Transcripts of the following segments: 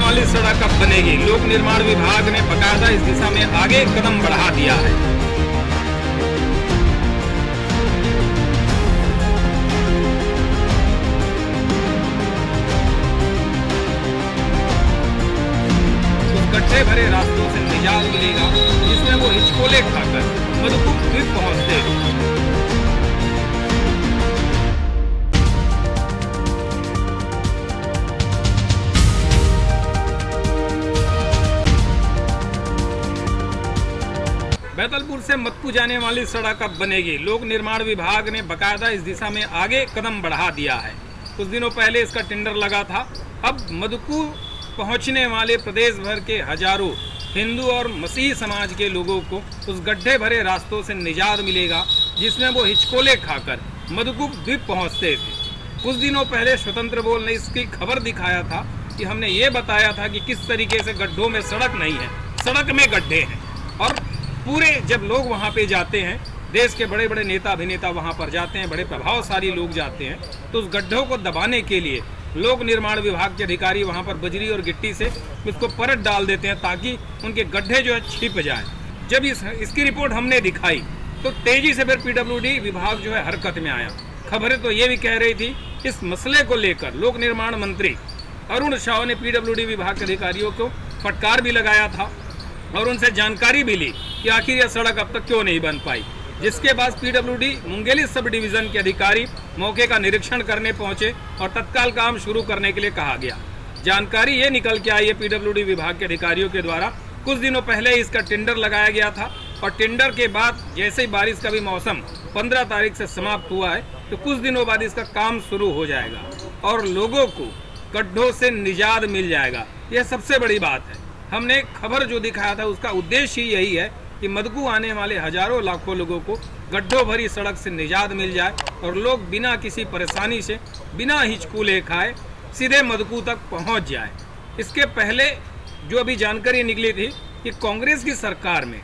वाली सड़क अब बनेगी। लोक निर्माण विभाग ने बकायदा इस दिशा में आगे कदम बढ़ा दिया है। गड्ढे भरे रास्तों से निजात मिलेगा, जिसमें वो हिचकोले खाकर मधुपुर द्वीप पहुंचते। बैतलपुर से मधुपुर जाने वाली सड़क अब बनेगी। लोक निर्माण विभाग ने बकायदा इस दिशा में आगे कदम बढ़ा दिया है। कुछ दिनों पहले इसका टेंडर लगा था। अब मधुपुर पहुंचने वाले प्रदेश भर के हजारों हिंदू और मसीही समाज के लोगों को उस गड्ढे भरे रास्तों से निजात मिलेगा, जिसमें वो हिचकोले खाकर मधुपुर द्वीप पहुंचते थे। कुछ दिनों पहले स्वतंत्र बोल ने इसकी खबर दिखाया था कि हमने ये बताया था कि किस तरीके से गड्ढों में सड़क नहीं है, सड़क में गड्ढे हैं। और पूरे जब लोग वहाँ पे जाते हैं, देश के बड़े बड़े नेता अभिनेता वहाँ पर जाते हैं, बड़े प्रभावशाली लोग जाते हैं, तो उस गड्ढों को दबाने के लिए लोक निर्माण विभाग के अधिकारी वहां पर बजरी और गिट्टी से उसको परत डाल देते हैं, ताकि उनके गड्ढे जो है छिप जाए। जब इसकी रिपोर्ट हमने दिखाई तो तेजी से फिर पीडब्ल्यूडी विभाग जो है हरकत में आया। खबरें तो ये भी कह रही थी, इस मसले को लेकर लोक निर्माण मंत्री अरुण साव ने पीडब्ल्यूडी विभाग के अधिकारियों को फटकार भी लगाया था और उनसे जानकारी भी ली कि आखिर यह सड़क अब तक क्यों नहीं बन पाई। जिसके बाद पीडब्ल्यूडी मुंगेली सब डिवीजन के अधिकारी मौके का निरीक्षण करने पहुंचे और तत्काल काम शुरू करने के लिए कहा गया। जानकारी ये निकल के आई है पीडब्ल्यूडी विभाग के अधिकारियों के द्वारा, कुछ दिनों पहले इसका टेंडर लगाया गया था और टेंडर के बाद जैसे ही बारिश का भी मौसम 15 तारीख से समाप्त हुआ है, तो कुछ दिनों बाद इसका काम शुरू हो जाएगा और लोगों को गड्ढों से निजात मिल जाएगा। यह सबसे बड़ी बात है। हमने खबर जो दिखाया था उसका उद्देश्य ही यही है कि मधुपुर आने वाले हजारों लाखों लोगों को गड्ढों भरी सड़क से निजात मिल जाए और लोग बिना किसी परेशानी से, बिना हिचकोले खाए सीधे मधुपुर तक पहुंच जाए। इसके पहले जो अभी जानकारी निकली थी कि कांग्रेस की सरकार में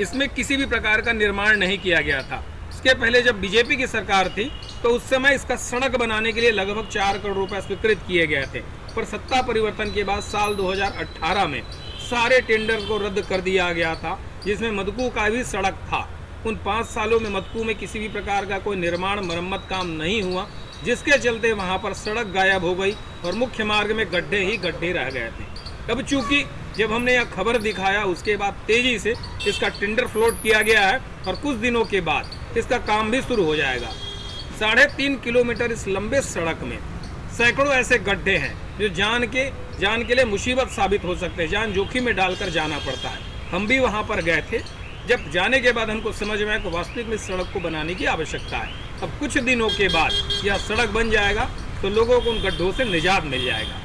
इसमें किसी भी प्रकार का निर्माण नहीं किया गया था। इसके पहले जब बीजेपी की सरकार थी तो उस समय इसका सड़क बनाने के लिए लगभग 4 करोड़ रुपए स्वीकृत किए गए थे, पर सत्ता परिवर्तन के बाद साल 2018 में सारे टेंडर को रद्द कर दिया गया था, जिसमें मधुपुर का भी सड़क था। उन 5 सालों में मधुपुर में किसी भी प्रकार का कोई निर्माण मरम्मत काम नहीं हुआ, जिसके चलते वहां पर सड़क गायब हो गई और मुख्य मार्ग में गड्ढे ही गड्ढे रह गए थे। अब चूंकि जब हमने यह खबर दिखाया उसके बाद तेजी से इसका टेंडर फ्लोट किया गया है और कुछ दिनों के बाद इसका काम भी शुरू हो जाएगा। 3.5 किलोमीटर इस लंबे सड़क में सैकड़ों ऐसे गड्ढे हैं जो जान के लिए मुसीबत साबित हो सकते हैं, जान जोखिम में डालकर जाना पड़ता है। हम भी वहां पर गए थे। जब जाने के बाद हमको समझ में आया कि वास्तविक में इस सड़क को बनाने की आवश्यकता है। अब कुछ दिनों के बाद यह सड़क बन जाएगा तो लोगों को उन गड्ढों से निजात मिल जाएगा।